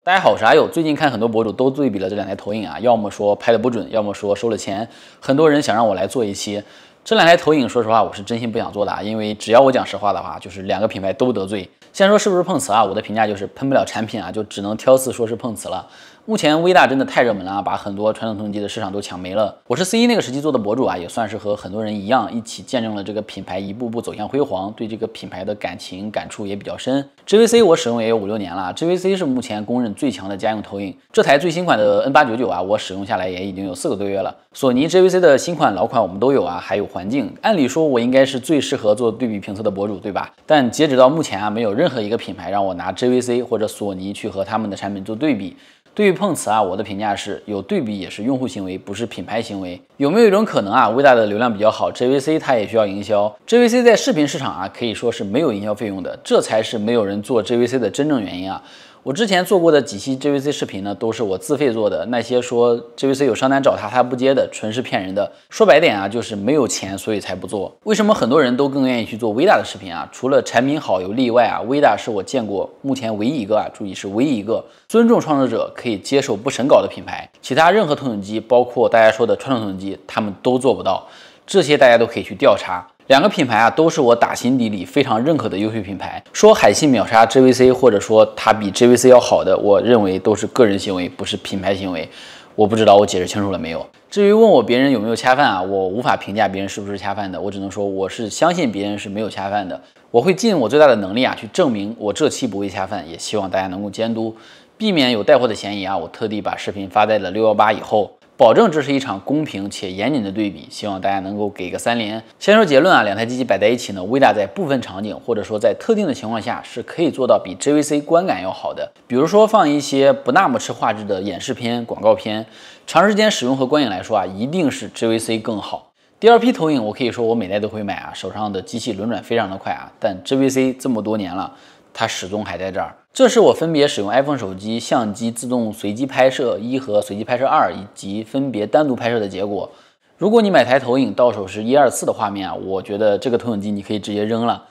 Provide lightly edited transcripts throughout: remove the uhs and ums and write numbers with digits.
大家好，我是阿佑。最近看很多博主都对比了这两台投影啊，要么说拍的不准，要么说收了钱。很多人想让我来做一期这两台投影，说实话我是真心不想做的啊，因为只要我讲实话的话，就是两个品牌都得罪。先说是不是碰瓷啊，我的评价就是喷不了产品啊，就只能挑刺说是碰瓷了。目前微大真的太热门了，把很多传统投影机的市场都抢没了。我是 C1那个时期做的博主啊，也算是和很多人一样，一起见证了这个品牌一步步走向辉煌，对这个品牌的感情感触也比较深。JVC 我使用也有5、6年了 ，JVC 是目前公认最强的家用投影。这台最新款的 N899啊，我使用下来也已经有4个多月了。索尼 JVC 的新款、老款我们都有啊，还有环境。按理说我应该是最适合做对比评测的博主，对吧？但截止到目前啊，没有任何一个品牌让我拿 JVC 或者索尼去和他们的产品做对比。对于碰瓷啊，我的评价是有对比也是用户行为，不是品牌行为。有没有一种可能啊，微大的流量比较好 ，JVC 它也需要营销 ？JVC 在视频市场啊，可以说是没有营销费用的，这才是没有人做 JVC 的真正原因啊。我之前做过的几期 JVC 视频呢，都是我自费做的。那些说 JVC 有商单找他不接的，纯是骗人的。说白点啊，就是没有钱，所以才不做。为什么很多人都更愿意去做微大的视频啊？除了产品好有例外啊，微大是我见过目前唯一一个啊，注意是唯一一个尊重创作者、可以接受不审稿的品牌。其他任何投影机，包括大家说的传统投影机，他们都做不到。这些大家都可以去调查。两个品牌啊，都是我打心底里非常认可的优秀品牌。说海信秒杀 JVC， 或者说它比 JVC 要好的，我认为都是个人行为，不是品牌行为。我不知道我解释清楚了没有？至于问我别人有没有恰饭啊，我无法评价别人是不是恰饭的，我只能说我是相信别人是没有恰饭的。我会尽我最大的能力啊，去证明我这期不会恰饭，也希望大家能够监督，避免有带货的嫌疑啊。我特地把视频发在了618以后。保证这是一场公平且严谨的对比，希望大家能够给个3连。先说结论啊，两台机器摆在一起呢，微大在部分场景或者说在特定的情况下是可以做到比 JVC 观感要好的。比如说放一些不那么吃画质的演示片、广告片，长时间使用和观影来说啊，一定是 JVC 更好。第二批投影我可以说我每代都会买啊，手上的机器轮转非常的快啊，但 JVC 这么多年了，它始终还在这儿。这是我分别使用 iPhone 手机、相机自动随机拍摄1和随机拍摄2，以及分别单独拍摄的结果。如果你买台投影到手是124的画面啊，我觉得这个投影机你可以直接扔了。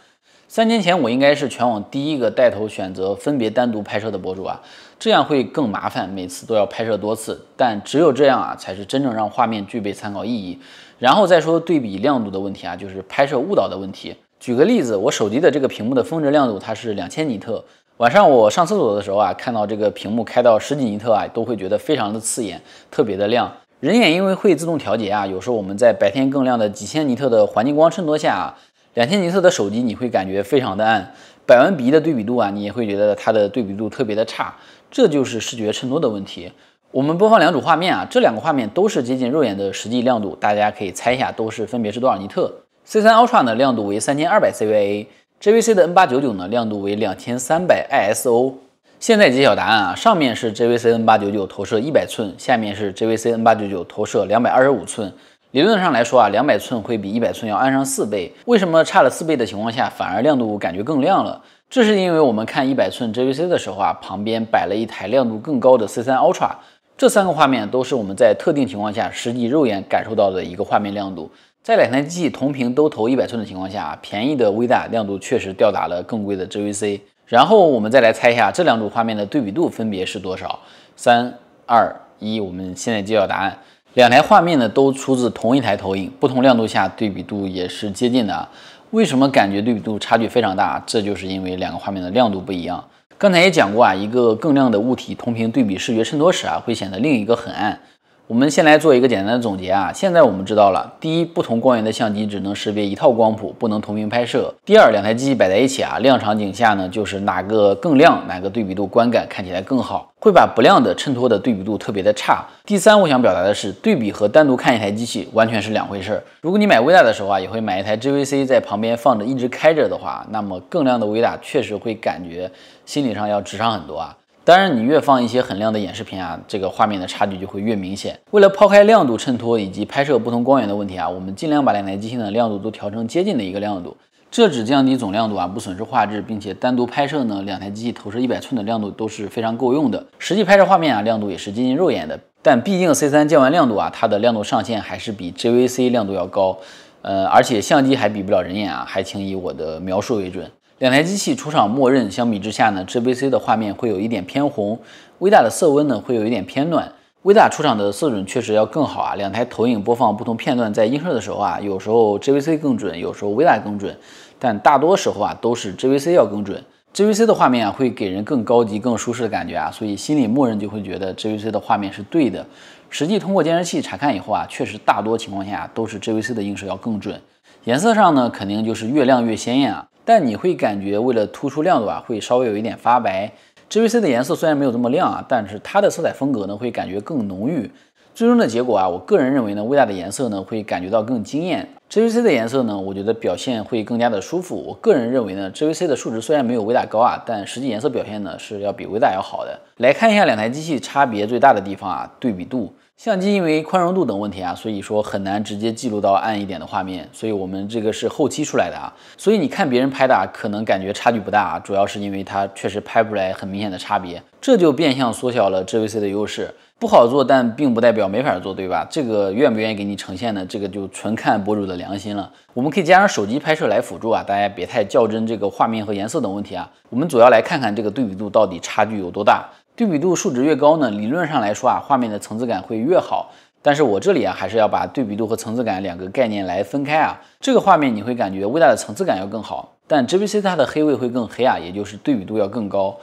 3年前我应该是全网第一个带头选择分别单独拍摄的博主啊，这样会更麻烦，每次都要拍摄多次，但只有这样啊，才是真正让画面具备参考意义。然后再说对比亮度的问题啊，就是拍摄误导的问题。举个例子，我手机的这个屏幕的峰值亮度它是2000尼特。晚上我上厕所的时候啊，看到这个屏幕开到10几尼特啊，都会觉得非常的刺眼，特别的亮。人眼因为会自动调节啊，有时候我们在白天更亮的几千尼特的环境光衬托下啊，2000尼特的手机你会感觉非常的暗。100万比1的对比度啊，你也会觉得它的对比度特别的差，这就是视觉衬托的问题。我们播放两组画面啊，这两个画面都是接近肉眼的实际亮度，大家可以猜一下都是分别是多少尼特。C3 Ultra 呢亮度为3200 CVA。JVC 的 N899 呢，亮度为2300 ISO。现在揭晓答案啊，上面是 JVC N899 投射100寸，下面是 JVC N899 投射225寸。理论上来说啊，200寸会比100寸要暗上4倍。为什么差了4倍的情况下，反而亮度感觉更亮了？这是因为我们看100寸 JVC 的时候啊，旁边摆了一台亮度更高的 C3 Ultra。这3个画面都是我们在特定情况下实际肉眼感受到的一个画面亮度。在两台机器同屏都投100寸的情况下，便宜的微大亮度确实吊打了更贵的 JVC。然后我们再来猜一下这两组画面的对比度分别是多少？3、2、1，我们现在揭晓答案。两台画面呢都出自同一台投影，不同亮度下对比度也是接近的啊。为什么感觉对比度差距非常大？这就是因为两个画面的亮度不一样。刚才也讲过啊，一个更亮的物体同屏对比视觉衬托时啊，会显得另一个很暗。我们先来做一个简单的总结啊，现在我们知道了，第一，不同光源的相机只能识别一套光谱，不能同屏拍摄。第二，两台机器摆在一起啊，亮场景下呢，就是哪个更亮，哪个对比度观感看起来更好，会把不亮的衬托的对比度特别的差。第三，我想表达的是，对比和单独看一台机器完全是两回事。如果你买微大的时候啊，也会买一台 JVC 在旁边放着一直开着的话，那么更亮的微大确实会感觉心理上要值上很多啊。当然，你越放一些很亮的演示片啊，这个画面的差距就会越明显。为了抛开亮度衬托以及拍摄不同光源的问题啊，我们尽量把两台机器的亮度都调成接近的一个亮度，这只降低总亮度啊，不损失画质，并且单独拍摄呢，两台机器投射100寸的亮度都是非常够用的。实际拍摄画面啊，亮度也是接近肉眼的，但毕竟 C3 降完亮度啊，它的亮度上限还是比 JVC 亮度要高，而且相机还比不了人眼啊，还请以我的描述为准。两台机器出厂默认相比之下呢 ，JVC 的画面会有一点偏红，微大的色温呢会有一点偏暖。微大出厂的色准确实要更好啊，两台投影播放不同片段在映射的时候啊，有时候 JVC 更准，有时候微大更准，但大多时候啊都是 JVC 要更准。JVC 的画面啊会给人更高级、更舒适的感觉啊，所以心里默认就会觉得 JVC 的画面是对的。实际通过监视器查看以后啊，确实大多情况下都是 JVC 的映射要更准。颜色上呢，肯定就是越亮越鲜艳啊，但你会感觉为了突出亮度啊，会稍微有一点发白。JVC 的颜色虽然没有这么亮啊，但是它的色彩风格呢会感觉更浓郁。最终的结果啊，我个人认为呢，微大的颜色呢会感觉到更惊艳。JVC 的颜色呢，我觉得表现会更加的舒服。我个人认为呢 ，JVC 的数值虽然没有微大高啊，但实际颜色表现呢是要比微大要好的。来看一下两台机器差别最大的地方啊，对比度。相机因为宽容度等问题啊，所以说很难直接记录到暗一点的画面，所以我们这个是后期出来的啊。所以你看别人拍的啊，可能感觉差距不大啊，主要是因为它确实拍不出来很明显的差别，这就变相缩小了 JVC 的优势。不好做，但并不代表没法做，对吧？这个愿不愿意给你呈现呢？这个就纯看博主的良心了。我们可以加上手机拍摄来辅助啊，大家别太较真这个画面和颜色等问题啊。我们主要来看看这个对比度到底差距有多大。对比度数值越高呢，理论上来说啊，画面的层次感会越好。但是我这里啊，还是要把对比度和层次感两个概念来分开啊。这个画面你会感觉微大的层次感要更好，但 JVC 它的黑位会更黑啊，也就是对比度要更高。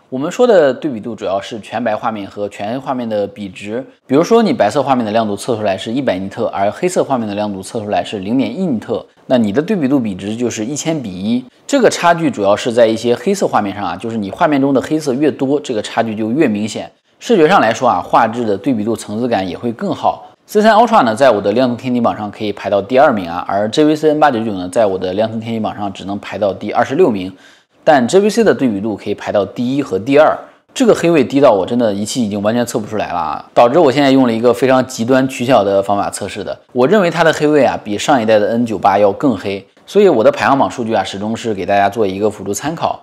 我们说的对比度主要是全白画面和全黑画面的比值。比如说你白色画面的亮度测出来是100尼特，而黑色画面的亮度测出来是0.1尼特，那你的对比度比值就是1000:1。这个差距主要是在一些黑色画面上啊，就是你画面中的黑色越多，这个差距就越明显。视觉上来说啊，画质的对比度层次感也会更好。C3 Ultra 呢，在我的亮度天梯榜上可以排到第2名啊，而 JVC N899 呢，在我的亮度天梯榜上只能排到第26名。但 JVC 的对比度可以排到第1和第2，这个黑位低到我真的仪器已经完全测不出来了啊，导致我现在用了一个非常极端取巧的方法测试的。我认为它的黑位啊比上一代的 N98要更黑，所以我的排行榜数据啊始终是给大家做一个辅助参考。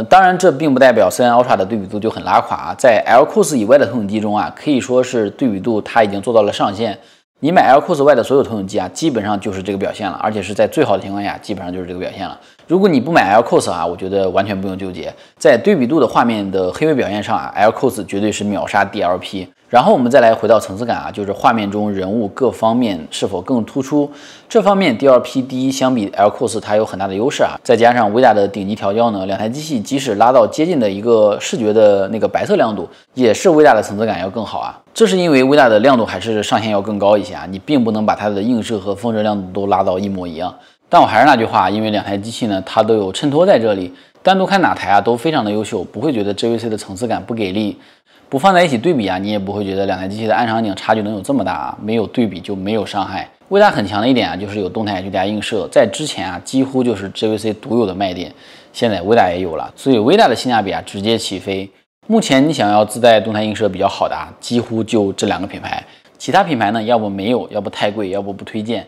当然这并不代表C3 Ultra 的对比度就很拉垮啊，在 LCOS 以外的投影机中啊，可以说是对比度它已经做到了上限。你买 LCOS 外的所有投影机啊，基本上就是这个表现了，而且是在最好的情况下，基本上就是这个表现了。如果你不买 LCOS 啊，我觉得完全不用纠结。在对比度的画面的黑位表现上啊 ，LCOS 绝对是秒杀 DLP。然后我们再来回到层次感啊，就是画面中人物各方面是否更突出。这方面 DLP 第一相比 LCOS 它有很大的优势啊，再加上微大的顶级调教呢，两台机器即使拉到接近的一个视觉的那个白色亮度，也是微大的层次感要更好啊。这是因为微大的亮度还是上限要更高一些啊，你并不能把它的映射和峰值亮度都拉到一模一样。但我还是那句话，因为两台机器呢，它都有衬托在这里，单独看哪台啊都非常的优秀，不会觉得 JVC 的层次感不给力。不放在一起对比啊，你也不会觉得两台机器的暗场景差距能有这么大啊，没有对比就没有伤害。微大很强的一点啊，就是有动态 HDR 映射，在之前啊几乎就是 JVC 独有的卖点，现在微大也有了，所以微大的性价比啊直接起飞。目前你想要自带动态映射比较好的啊，几乎就这2个品牌，其他品牌呢要不没有，要不太贵，要不不推荐。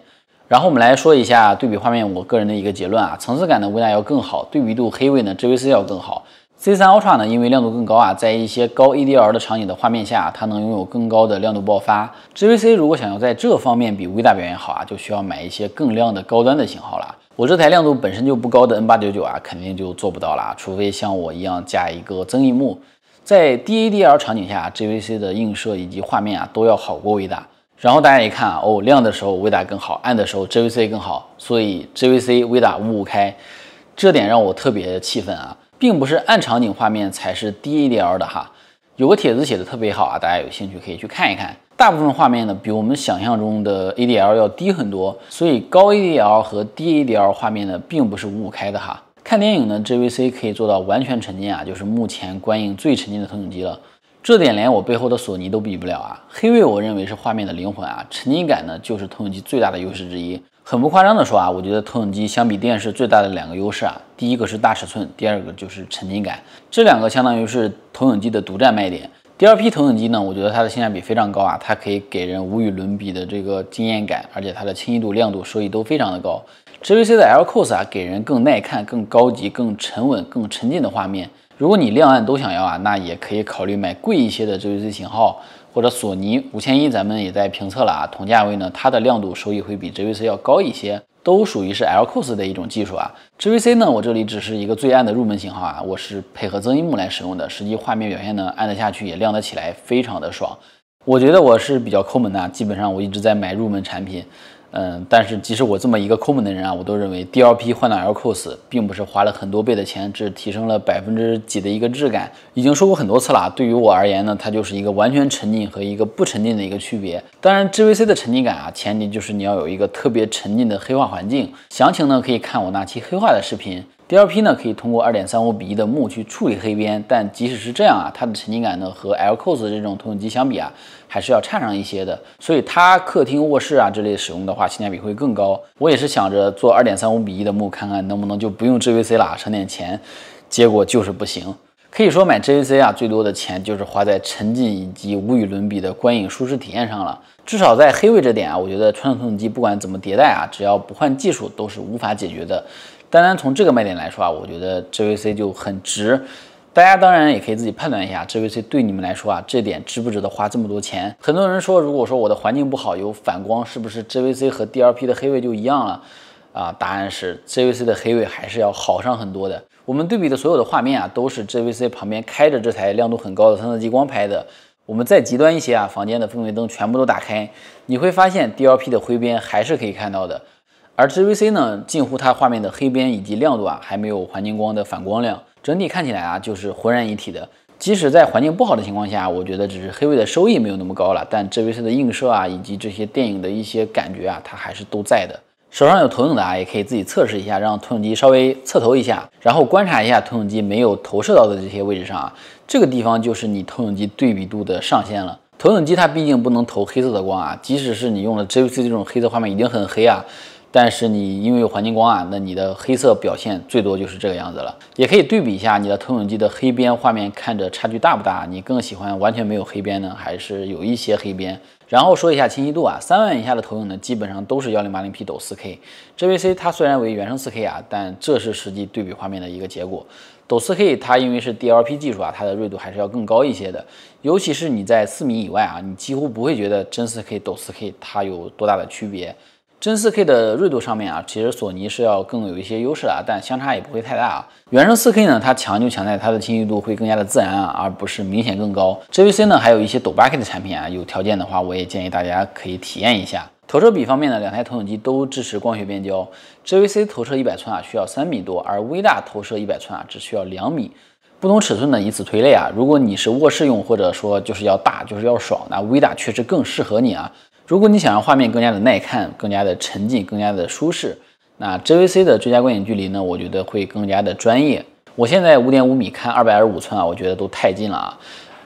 然后我们来说一下对比画面，我个人的一个结论啊，层次感呢微大要更好，对比度黑位呢 JVC 要更好。C3 Ultra 呢，因为亮度更高啊，在一些高 ADR 的场景的画面下，它能拥有更高的亮度爆发。JVC 如果想要在这方面比微大表现好啊，就需要买一些更亮的高端的型号了。我这台亮度本身就不高的 N899 啊，肯定就做不到了，除非像我一样加一个增益幕。在低 ADR 场景下 ，JVC 的映射以及画面啊都要好过微大。然后大家一看啊，哦，亮的时候微大更好，暗的时候 JVC 更好，所以 JVC 微大五五开，这点让我特别气愤啊。并不是暗场景画面才是低 ADR 的哈，有个帖子写的特别好啊，大家有兴趣可以去看一看。大部分画面呢比我们想象中的 ADR 要低很多，所以高 ADR 和低 ADR 画面呢并不是五五开的哈。看电影呢 JVC 可以做到完全沉浸啊，就是目前观影最沉浸的投影机了，这点连我背后的索尼都比不了啊。黑位我认为是画面的灵魂啊，沉浸感呢就是投影机最大的优势之一。很不夸张的说啊，我觉得投影机相比电视最大的2个优势啊，第一个是大尺寸，第2个就是沉浸感，这2个相当于是投影机的独占卖点。第2批投影机呢，我觉得它的性价比非常高啊，它可以给人无与伦比的这个惊艳感，而且它的清晰度、亮度、收益都非常的高。JVC 的 LCOS 啊，给人更耐看、更高级、更沉稳、更沉浸的画面。如果你亮暗都想要啊，那也可以考虑买贵一些的 JVC 型号。或者索尼5100，咱们也在评测了啊，同价位呢，它的亮度收益会比 JVC 要高一些。都属于是 LCOS 的一种技术啊。GVC 呢，我这里只是一个最暗的入门型号啊，我是配合增益幕来使用的，实际画面表现呢按得下去，也亮得起来，非常的爽。我觉得我是比较抠门的，基本上我一直在买入门产品。但是即使我这么一个抠门的人啊，我都认为 DLP 换到 LCOS 并不是花了很多倍的钱，只提升了几%的一个质感。已经说过很多次了，对于我而言呢，它就是一个完全沉浸和一个不沉浸的一个区别。当然 GVC 的沉浸感啊，前提就是你要有一个特别沉浸的黑化环境。详情呢可以看我那期黑化的视频。DLP 呢可以通过2.35:1的幕去处理黑边，但即使是这样啊，它的沉浸感呢和 LCOS 这种投影机相比啊，还是要差上一些的。所以它客厅、卧室啊这类使用的话，性价比会更高。我也是想着做2.35:1的幕，看看能不能就不用 GVC 了，省点钱。结果就是不行。可以说买 GVC 啊，最多的钱就是花在沉浸以及无与伦比的观影舒适体验上了。至少在黑位这点啊，我觉得传统投影机不管怎么迭代啊，只要不换技术都是无法解决的。单从这个卖点来说啊，我觉得 GVC 就很值。大家当然也可以自己判断一下 GVC 对你们来说啊，这点值不值得花这么多钱。很多人说，如果说我的环境不好，有反光，是不是 GVC 和 DLP 的黑位就一样了啊？答案是 GVC 的黑位还是要好上很多的。我们对比的所有的画面啊，都是 GVC 旁边开着这台亮度很高的3色激光拍的。我们再极端一些啊，房间的氛围灯全部都打开，你会发现 DLP 的灰边还是可以看到的。而 GVC 呢，近乎它画面的黑边以及亮度啊，还没有环境光的反光亮，整体看起来啊，就是浑然一体的。即使在环境不好的情况下，我觉得只是黑位的收益没有那么高了，但 GVC 的映射啊，以及这些电影的一些感觉啊，它还是都在的。手上有投影的啊，也可以自己测试一下，让投影机稍微侧投一下，然后观察一下投影机没有投射到的这些位置上啊，这个地方就是你投影机对比度的上限了。投影机它毕竟不能投黑色的光啊，即使是你用了 GVC 这种黑色画面已经很黑啊。但是你因为有环境光啊，那你的黑色表现最多就是这个样子了。也可以对比一下你的投影机的黑边画面，看着差距大不大？你更喜欢完全没有黑边呢，还是有一些黑边？然后说一下清晰度啊，3万以下的投影呢，基本上都是1080p 抖 4K。GVC 它虽然为原生 4K 啊，但这是实际对比画面的一个结果。抖 4K 它因为是 DLP 技术啊，它的锐度还是要更高一些的。尤其是你在4米以外啊，你几乎不会觉得真 4K 抖 4K 它有多大的区别。真 4K 的锐度上面啊，其实索尼是要更有一些优势啊，但相差也不会太大啊。原生 4K 呢，它强就强在它的清晰度会更加的自然啊，而不是明显更高。GVC 呢，还有一些抖 8K 的产品啊，有条件的话，我也建议大家可以体验一下。投射比方面呢，两台投影机都支持光学变焦。GVC 投射100寸啊，需要3米多，而微大投射100寸啊，只需要2米。不同尺寸呢，以此推类啊，如果你是卧室用，或者说就是要大，就是要爽，那微大确实更适合你啊。如果你想让画面更加的耐看、更加的沉浸、更加的舒适，那 GVC 的最佳观影距离呢，我觉得会更加的专业。我现在5.5米看225寸啊，我觉得都太近了啊。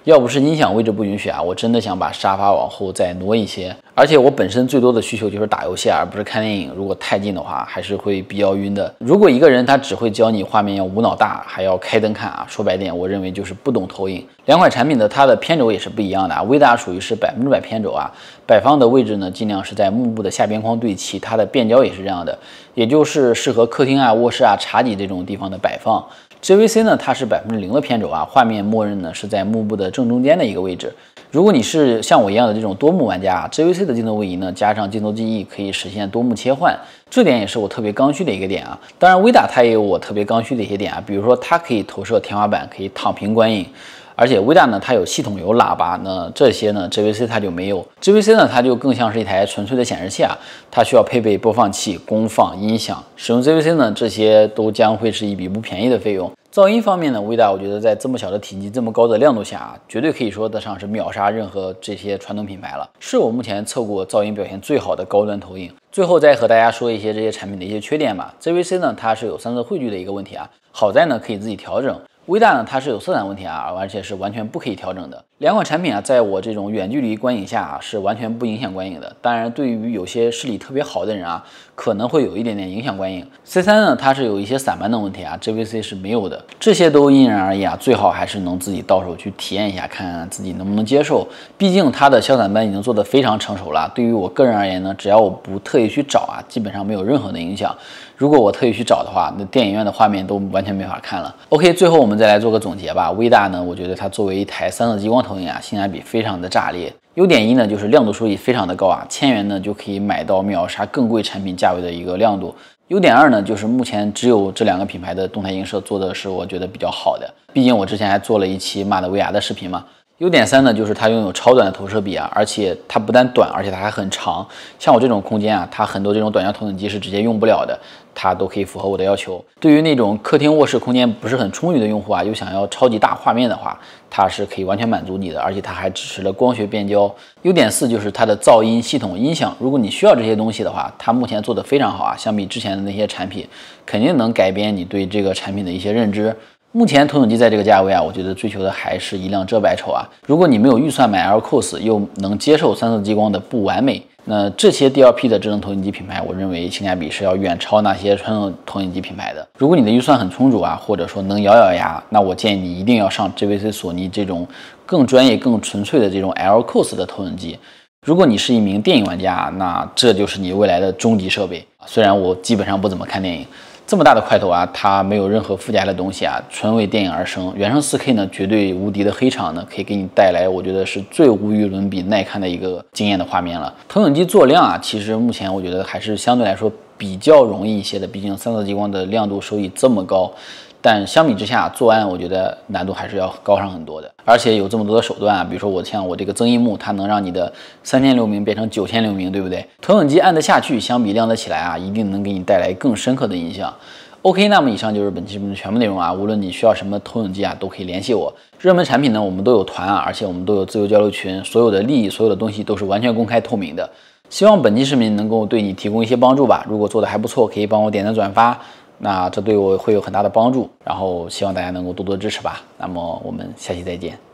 要不是音响位置不允许啊，我真的想把沙发往后再挪一些。而且我本身最多的需求就是打游戏，而不是看电影。如果太近的话，还是会比较晕的。如果一个人他只会教你画面要无脑大，还要开灯看啊，说白点，我认为就是不懂投影。两款产品的它的偏轴也是不一样的啊。微大属于是100%偏轴啊，摆放的位置呢尽量是在幕布的下边框对齐，它的变焦也是这样的，也就是适合客厅啊、卧室啊、茶几这种地方的摆放。GVC 呢，它是0%的偏轴啊，画面默认呢是在幕布的正中间的一个位置。如果你是像我一样的这种多幕玩家啊 ，GVC 的镜头位移呢，加上镜头记忆可以实现多幕切换，这点也是我特别刚需的一个点啊。当然，微大它也有我特别刚需的一些点啊，比如说它可以投射天花板，可以躺平观影。而且微大呢，它有系统有喇叭，那这些呢 GVC 它就没有。GVC 呢，它就更像是一台纯粹的显示器啊，它需要配备播放器、功放、音响。使用 GVC 呢，这些都将会是一笔不便宜的费用。噪音方面呢，微大我觉得在这么小的体积、这么高的亮度下啊，绝对可以说得上是秒杀任何这些传统品牌了，是我目前测过噪音表现最好的高端投影。最后再和大家说一些这些产品的一些缺点吧。GVC 呢，它是有3色汇聚的一个问题啊，好在呢可以自己调整。微大呢，它是有色散问题啊，而且是完全不可以调整的。两款产品啊，在我这种远距离观影下啊，是完全不影响观影的。当然，对于有些视力特别好的人啊，可能会有一点点影响观影。C3呢，它是有一些散漫的问题啊 ，GVC 是没有的。这些都因人而异啊，最好还是能自己到手去体验一下，看看自己能不能接受。毕竟它的消散斑已经做得非常成熟了。对于我个人而言呢，只要我不特意去找啊，基本上没有任何的影响。如果我特意去找的话，那电影院的画面都完全没法看了。OK， 最后我们再来做个总结吧。微大呢，我觉得它作为一台3色激光投影啊，性价比非常的炸裂。优点一呢，就是亮度收益非常的高啊，1000元呢就可以买到秒杀更贵产品价位的一个亮度。优点二呢，就是目前只有这2个品牌的动态映射做的是我觉得比较好的，毕竟我之前还做了一期骂的VR的视频嘛。优点3呢，就是它拥有超短的投射比啊，而且它不但短，而且它还很长。像我这种空间啊，它很多这种短焦投影机是直接用不了的，它都可以符合我的要求。对于那种客厅卧室空间不是很充裕的用户啊，又想要超级大画面的话，它是可以完全满足你的，而且它还支持了光学变焦。优点4就是它的噪音系统音响，如果你需要这些东西的话，它目前做的非常好啊，相比之前的那些产品，肯定能改变你对这个产品的一些认知。目前投影机在这个价位啊，我觉得追求的还是一辆遮百丑啊。如果你没有预算买 LCOS， 又能接受3色激光的不完美，那这些 DLP 的智能投影机品牌，我认为性价比是要远超那些传统投影机品牌的。如果你的预算很充足啊，或者说能咬咬牙，那我建议你一定要上 JVC 索尼这种更专业、更纯粹的这种 LCOS 的投影机。如果你是一名电影玩家，那这就是你未来的终极设备。虽然我基本上不怎么看电影。这么大的块头啊，它没有任何附加的东西啊，纯为电影而生。原生 4K 呢，绝对无敌的黑场呢，可以给你带来我觉得是最无与伦比耐看的一个惊艳的画面了。投影机做亮啊，其实目前我觉得还是相对来说比较容易一些的，毕竟3色激光的亮度收益这么高。但相比之下，做暗我觉得难度还是要高上很多的，而且有这么多的手段啊，比如说我像我这个增益幕，它能让你的3000流明变成9000流明，对不对？投影机暗得下去，相比亮得起来啊，一定能给你带来更深刻的印象。OK， 那么以上就是本期视频的全部内容啊，无论你需要什么投影机啊，都可以联系我。热门产品呢，我们都有团啊，而且我们都有自由交流群，所有的利益、所有的东西都是完全公开透明的。希望本期视频能够对你提供一些帮助吧。如果做的还不错，可以帮我点赞转发。那这对我会有很大的帮助，然后希望大家能够多多支持吧。那么我们下期再见。